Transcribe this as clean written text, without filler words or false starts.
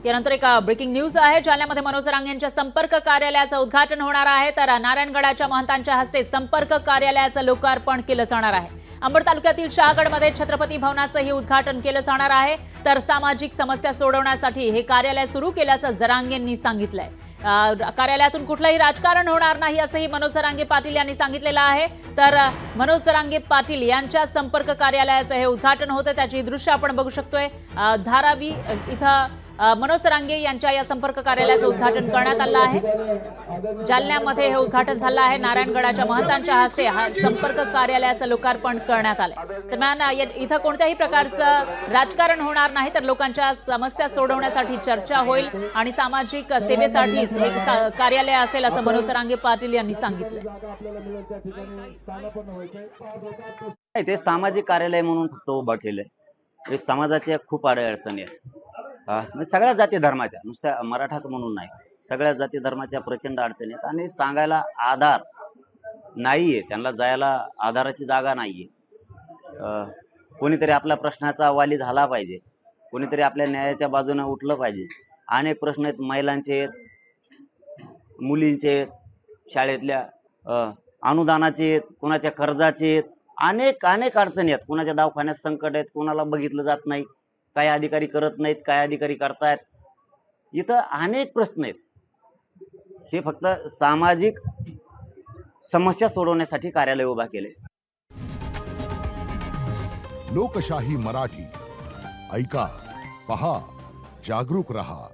यानंतर एक breaking news आहे। जालन्यामध्ये मनोज जरांगे यांच्या संपर्क कार्यालयाचं उद्घाटन होणार आहे। तर नारायणगडाच्या महंतांच्या हस्ते संपर्क कार्यालयाचं लोकार्पण केलं जाणार आहे। अंबड तालुक्यातील शहागडमध्ये छत्रपती भवनाचंही उद्घाटन केलं जाणार आहे। तर सामाजिक समस्या सोडवण्यासाठी हे कार्यालय सुरू केल्याचं जरांगेंनी सांगितलंय। कार्यालयातून कुठलंही राजकारण होणार नाही असंही मनोज जरांगे पाटील यांनी सांगितलेलं आहे। तर मनोज जरांगे पाटील यांच्या संपर्क कार्यालयाचं हे उद्घाटन होतं, त्याची दृश्य आपण बघू शकतोय। धारावी इथं मनोज जरांगे यांच्या या संपर्क कार्यालयाचं उद्घाटन करण्यात आलं आहे। जालन्यामध्ये हे उद्घाटन झालं आहे। नारायणगडाच्या महंतांच्या हस्ते संपर्क कार्यालयाचं लोकार्पण करण्यात आलंय। दरम्यान इथं कोणत्याही प्रकारचं राजकारण होणार नाही, तर लोकांच्या समस्या सोडवण्यासाठी चर्चा होईल आणि सामाजिक सेवेसाठीच हे कार्यालय असेल असं मनोज जरांगे पाटील यांनी सांगितलं। ते सामाजिक कार्यालय म्हणून फक्त उभं केलंय। हे समाजाच्या खूप अडचणी आहेत। सगळ्या जाती धर्माच्या, नुसत्या मराठाच म्हणून नाही, सगळ्या जाती धर्माच्या प्रचंड अडचणी आहेत आणि सांगायला आधार नाहीये, त्यांना जायला आधाराची जागा नाहीये। कोणीतरी आपल्या प्रश्नाचा वाली झाला पाहिजे, कोणीतरी आपल्या न्यायाच्या बाजूने उठलं पाहिजे। अनेक प्रश्न आहेत, महिलांचे आहेत, मुलींचे आहेत, शाळेतल्या अनुदानाचे आहेत, कुणाच्या कर्जाचे आहेत, अनेक अडचणी आहेत। कुणाच्या दवाखान्यात संकट आहेत, कुणाला बघितलं जात नाही, काही अधिकारी करत नाहीत, काही अधिकारी करतायत। इथं अनेक प्रश्न आहेत। हे फक्त सामाजिक समस्या सोडवण्यासाठी कार्यालय उभा केले। लोकशाही मराठी ऐका, पहा, जागरूक रहा।